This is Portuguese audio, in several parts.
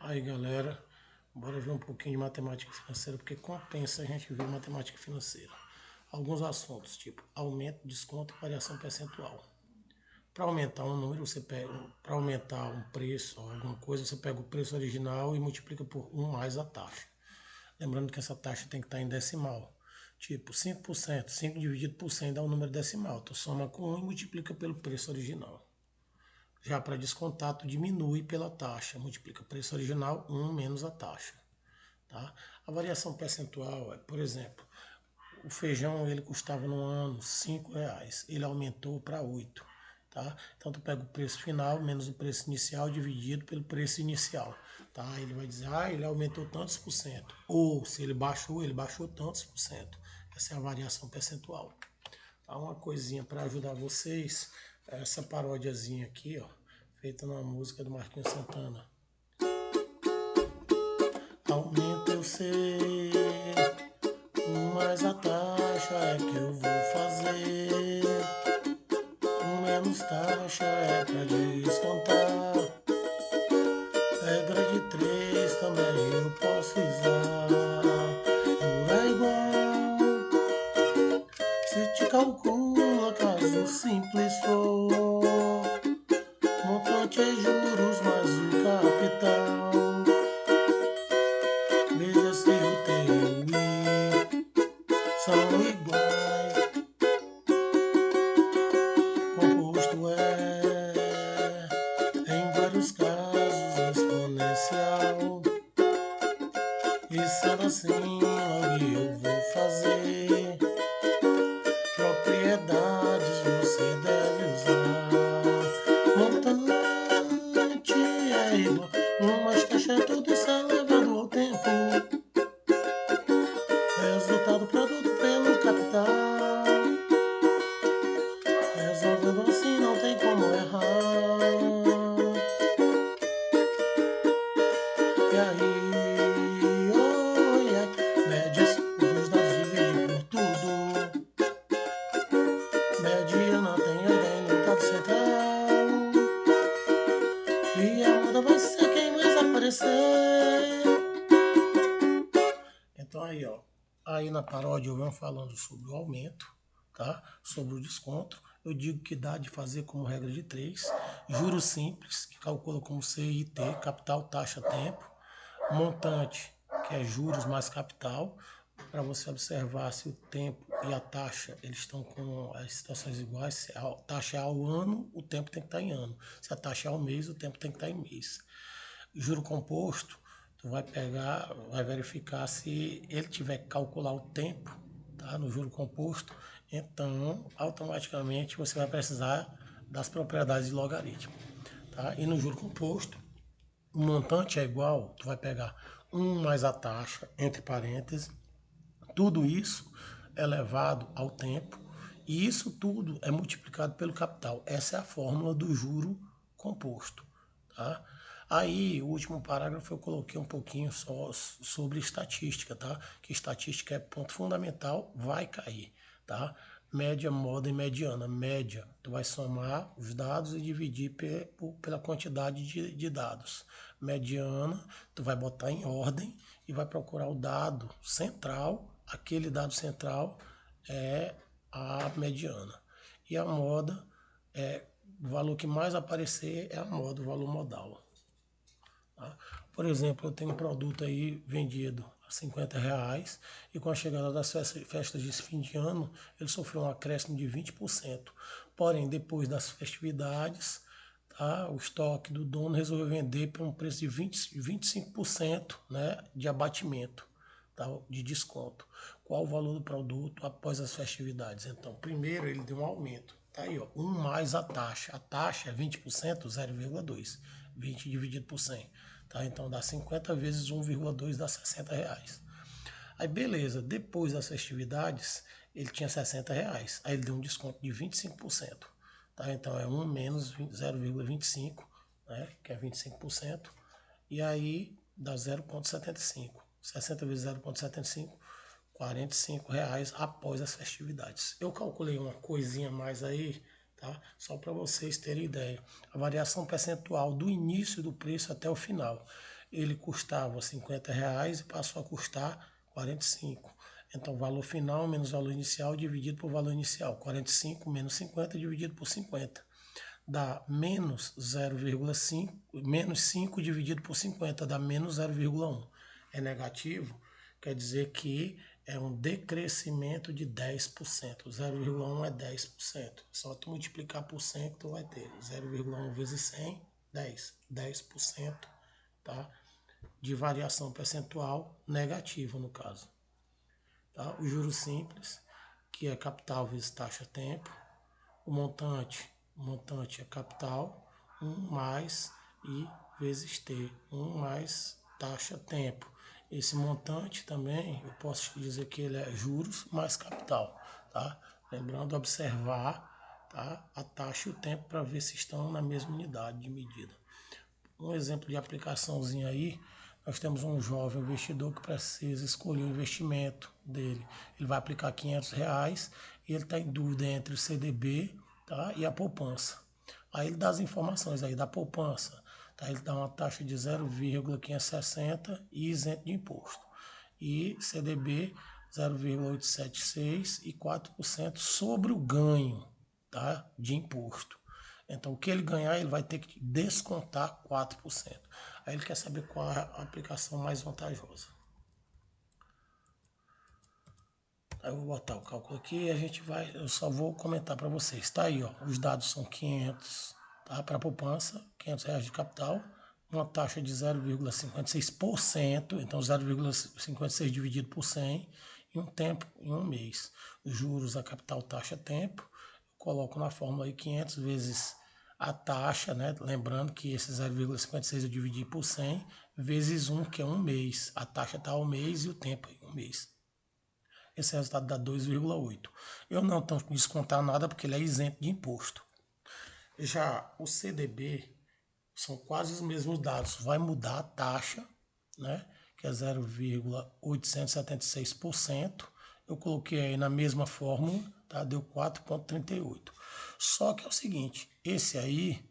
Aí galera, bora ver um pouquinho de matemática financeira, porque compensa a gente ver matemática financeira. Alguns assuntos, tipo aumento, desconto e variação percentual. Para aumentar um número, você pega, para aumentar um preço ou alguma coisa, você pega o preço original e multiplica por 1 mais a taxa. Lembrando que essa taxa tem que estar em decimal. Tipo, 5%, 5 dividido por 100 dá o número decimal. Tu soma com 1 e multiplica pelo preço original. Já para descontar, tu diminui pela taxa, multiplica o preço original 1 menos a taxa. Tá? A variação percentual é, por exemplo, o feijão ele custava no ano R$ 5, ele aumentou para 8. Tá? Então tu pega o preço final menos o preço inicial dividido pelo preço inicial. Tá? Ele vai dizer, ele aumentou tantos por cento. Ou se ele baixou tantos por cento. Essa é a variação percentual. Tá? Uma coisinha para ajudar vocês, essa paródiazinha aqui, ó, feita numa música do Marquinhos Santana. Aumenta eu sei, mas a taxa é que eu vou fazer. Menos taxa é pra descontar. Regra de 3 também eu posso usar. Juro é igual, se te calcula caso simples for. Montante é juros mais o capital. Veja se o teu e são iguais. Composto em vários casos, exponencial. E sendo assim, logo eu vou fazer. Propriedades você deve usar. Montante é igual, mais taxa é tudo isso elevado ao tempo. Resultado produto pelo capital. Resolvendo assim não tem como errar. E aí, médias, os dados dividir por tudo. Mediana tem alguém no dado central. E a moda vai ser quem mais aparecer. Então aí, ó. Aí na paródia eu venho falando sobre o aumento, tá? Sobre o desconto. Eu digo que dá de fazer como regra de 3. Juros simples, que calcula como CIT, capital, taxa, tempo. Montante, que é juros mais capital, para você observar se o tempo e a taxa eles estão com as situações iguais. Se a taxa é ao ano, o tempo tem que estar em ano. Se a taxa é ao mês, o tempo tem que estar em mês. Juro composto, tu vai pegar, vai verificar se ele tiver que calcular o tempo, tá, no juro composto, então automaticamente você vai precisar das propriedades de logaritmo. Tá? E no juro composto, o montante é igual, tu vai pegar 1 mais a taxa, entre parênteses, tudo isso elevado ao tempo, e isso tudo é multiplicado pelo capital. Essa é a fórmula do juro composto. Tá? Aí, o último parágrafo eu coloquei um pouquinho só sobre estatística, tá? Que estatística é ponto fundamental, vai cair, tá? Média, moda e mediana. Média, tu vai somar os dados e dividir pela quantidade de dados. Mediana, tu vai botar em ordem e vai procurar o dado central. Aquele dado central é a mediana. E a moda, o valor que mais aparecer é a moda, o valor modal. Tá? Por exemplo, eu tenho um produto aí vendido a R$ 50 e com a chegada das festas de fim de ano, ele sofreu um acréscimo de 20%. Porém, depois das festividades, tá, o estoque do dono resolveu vender por um preço de 25%, né, de abatimento, tá, de desconto. Qual o valor do produto após as festividades? Então, primeiro ele deu um aumento. Tá aí, ó, 1 mais a taxa. A taxa é 20%, 0,2. 20 dividido por 100. Tá? Então dá 50 vezes 1,2 dá R$ 60. Aí beleza, depois das festividades, ele tinha R$ 60. Aí ele deu um desconto de 25%. Tá? Então é 1 menos 0,25, né? Que é 25%. E aí dá 0,75. 60 vezes 0,75, R$ 45 após as festividades. Eu calculei uma coisinha a mais aí, tá? Só para vocês terem ideia. A variação percentual do início do preço até o final. ele custava R$50 e passou a custar 45. Então, valor final menos valor inicial dividido por valor inicial. 45 menos 50 dividido por 50. Dá menos 0,5, menos 5 dividido por 50 dá menos 0,1. É negativo, quer dizer que é um decrescimento de 10%. 0,1 é 10%. Só tu multiplicar por 100 que tu vai ter 0,1 vezes 100, 10. 10%, tá? De variação percentual negativa, no caso. Tá? O juros simples, que é capital vezes taxa tempo. O montante é capital, 1 mais I vezes T, 1 mais taxa tempo. Esse montante também, eu posso te dizer que ele é juros mais capital, tá? Lembrando, observar, tá, a taxa e o tempo para ver se estão na mesma unidade de medida. Um exemplo de aplicaçãozinha aí, nós temos um jovem investidor que precisa escolher o investimento dele. Ele vai aplicar R$500 e ele está em dúvida entre o CDB, tá, e a poupança. Aí ele dá as informações aí da poupança, tá? Ele dá uma taxa de 0,560 e isento de imposto. E CDB 0,876 e 4% sobre o ganho, tá, de imposto. Então, o que ele ganhar, ele vai ter que descontar 4%. Aí ele quer saber qual é a aplicação mais vantajosa. Aí eu vou botar o cálculo aqui e a gente vai, eu só vou comentar para vocês. Tá aí, ó, os dados são 500, tá, para poupança, R$500 de capital, uma taxa de 0,56%, então 0,56 dividido por 100, e um tempo em um mês. Os juros, a capital, taxa, tempo, eu coloco na fórmula aí 500 vezes a taxa, né? Lembrando que esse 0,56 eu dividi por 100, vezes 1, que é um mês. A taxa está ao mês e o tempo é um mês. Esse resultado dá 2,8. Eu não tenho que descontar nada porque ele é isento de imposto. Já o CDB são quase os mesmos dados. Vai mudar a taxa, né? Que é 0,876%. Eu coloquei aí na mesma fórmula, tá? Deu 4,38. Só que é o seguinte, esse aí,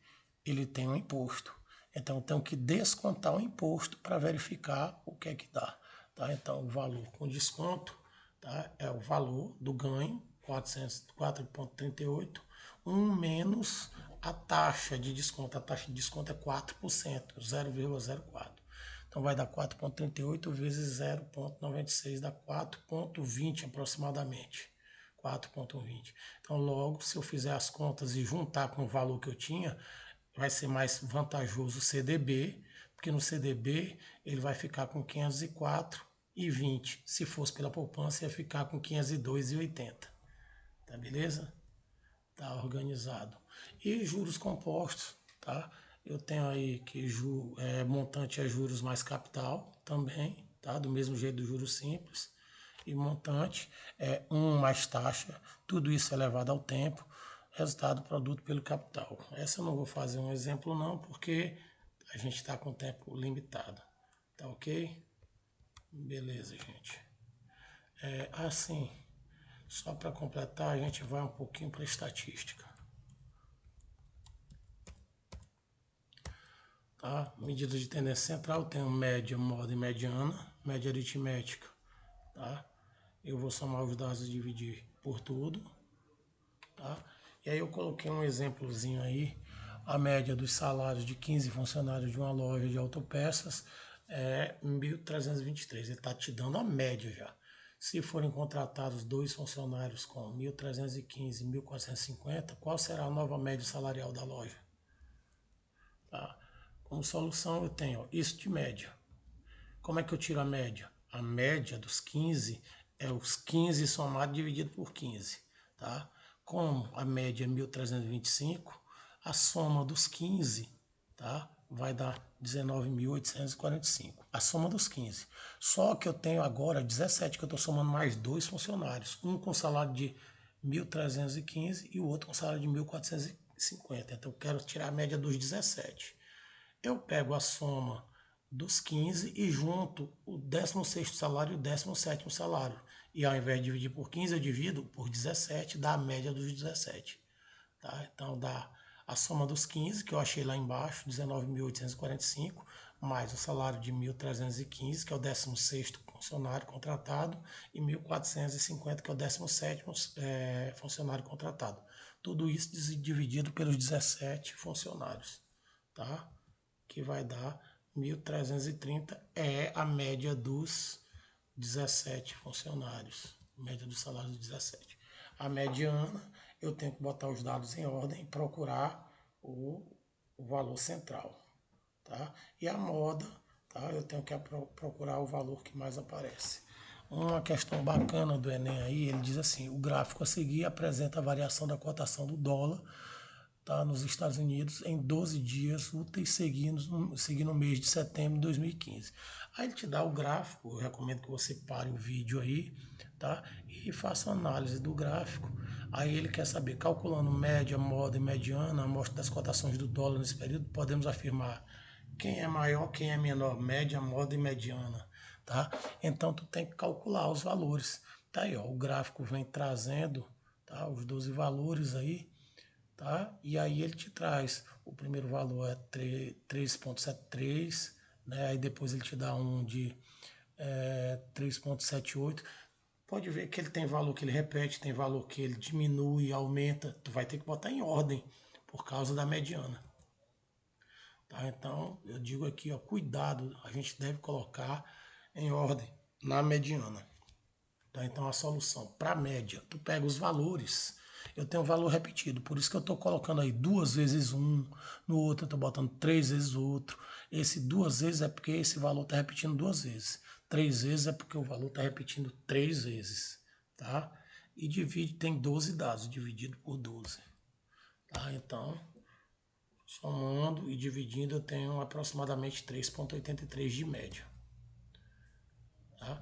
ele tem um imposto. Então, eu tenho que descontar o imposto para verificar o que é que dá. Tá? Então, o valor com desconto, tá, é o valor do ganho, 4,38, 1 menos a taxa de desconto. A taxa de desconto é 4%, 0,04. Então, vai dar 4,38 vezes 0,96, dá 4,20 aproximadamente. 4,20. Então, logo, se eu fizer as contas e juntar com o valor que eu tinha, vai ser mais vantajoso o CDB, porque no CDB ele vai ficar com 504,20. Se fosse pela poupança, ia ficar com 502,80. Tá beleza? Tá organizado. E juros compostos, tá? Eu tenho aí que montante é juros mais capital também, tá? Do mesmo jeito do juros simples. E montante é 1 mais taxa, tudo isso elevado ao tempo, resultado produto pelo capital. Essa eu não vou fazer um exemplo não, porque a gente está com tempo limitado. Tá ok? Beleza, gente. Assim, só para completar, a gente vai um pouquinho para estatística. Tá? Medida de tendência central, tem média, moda e mediana, média aritmética. Tá? Eu vou somar os dados e dividir por tudo. Tá? E aí eu coloquei um exemplozinho aí, a média dos salários de 15 funcionários de uma loja de autopeças é 1.323. Ele está te dando a média já. Se forem contratados 2 funcionários com 1.315 e 1.450, qual será a nova média salarial da loja? Tá? Como solução eu tenho isso de média. Como é que eu tiro a média? A média dos 15 é os 15 somado dividido por 15. Tá? Como a média é 1.325, a soma dos 15, tá, vai dar 19.845. A soma dos 15. Só que eu tenho agora 17, que eu estou somando mais 2 funcionários. Um com salário de 1.315 e o outro com salário de 1.450. Então eu quero tirar a média dos 17. Eu pego a soma dos 15 e junto o 16º salário e o 17º salário. E ao invés de dividir por 15, eu divido por 17, dá a média dos 17. Tá? Então dá a soma dos 15, que eu achei lá embaixo, 19.845, mais o salário de 1.315, que é o 16º funcionário contratado, e 1.450, que é o 17º funcionário contratado. Tudo isso dividido pelos 17 funcionários, tá? Que vai dar 1.330, é a média dos 17 funcionários, média do salário dos 17. A mediana, eu tenho que botar os dados em ordem e procurar o valor central, tá? E a moda, tá? Eu tenho que procurar o valor que mais aparece. Uma questão bacana do Enem aí, ele diz assim: o gráfico a seguir apresenta a variação da cotação do dólar, tá, nos Estados Unidos em 12 dias úteis seguindo o mês de setembro de 2015. Aí ele te dá o gráfico, eu recomendo que você pare o vídeo aí, tá, e faça a análise do gráfico. Aí ele quer saber, calculando média, moda e mediana, a amostra das cotações do dólar nesse período, podemos afirmar quem é maior, quem é menor, média, moda e mediana, tá? Então tu tem que calcular os valores. Tá aí, ó, o gráfico vem trazendo, tá, os 12 valores aí, tá? E aí ele te traz, o primeiro valor é 3,73, né? Aí depois ele te dá um de 3,78. Pode ver que ele tem valor que ele repete, tem valor que ele diminui, aumenta. Tu vai ter que botar em ordem por causa da mediana. Tá? Então, eu digo aqui, ó, cuidado, a gente deve colocar em ordem na mediana. Tá? Então, a solução para média, tu pega os valores, eu tenho um valor repetido, por isso que eu estou colocando aí 2 vezes um, no outro eu estou botando 3 vezes outro. Esse 2 vezes é porque esse valor está repetindo 2 vezes. 3 vezes é porque o valor está repetindo 3 vezes. Tá? E divide, tem 12 dados, dividido por 12. Tá? Então, somando e dividindo, eu tenho aproximadamente 3,83 de média. Tá?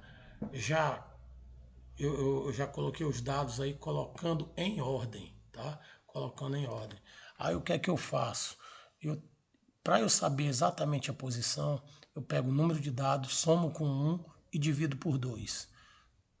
Eu já coloquei os dados aí colocando em ordem, tá? Colocando em ordem. Aí o que é que eu faço? Para eu saber exatamente a posição, eu pego o número de dados, somo com 1 e divido por 2.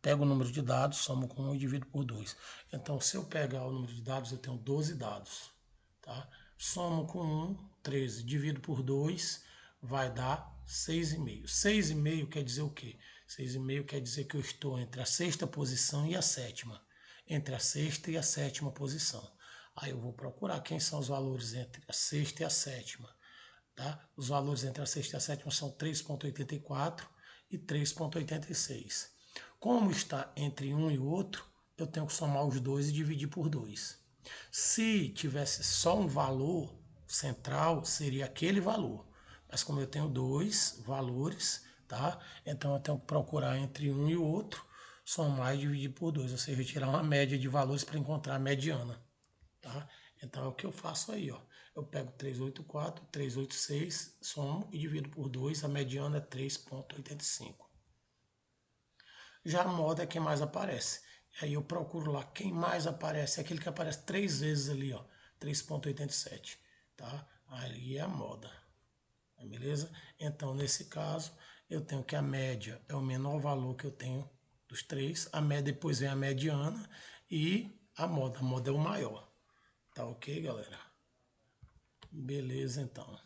Pego o número de dados, somo com 1 e divido por 2. Então, se eu pegar o número de dados, eu tenho 12 dados, tá? Somo com 1, 13, divido por 2, vai dar 6,5. 6,5 quer dizer o quê? 6,5 quer dizer que eu estou entre a sexta posição e a sétima. Entre a sexta e a sétima posição. Aí eu vou procurar quem são os valores entre a sexta e a sétima. Tá? Os valores entre a sexta e a sétima são 3,84 e 3,86. Como está entre um e outro, eu tenho que somar os dois e dividir por 2. Se tivesse só um valor central, seria aquele valor. Mas como eu tenho dois valores, tá? Então eu tenho que procurar entre um e o outro, somar e dividir por 2, ou seja, tirar uma média de valores para encontrar a mediana. Tá? Então é o que eu faço aí, ó. Eu pego 384, 386, somo e divido por 2, a mediana é 3,85. Já a moda é quem mais aparece. Aí eu procuro lá quem mais aparece, é aquele que aparece 3 vezes ali, ó, 3,87, tá? Ali é a moda. Beleza? Então, nesse caso, eu tenho que a média é o menor valor que eu tenho dos três, a média depois vem a mediana e a moda é o maior. Tá ok, galera? Beleza, então.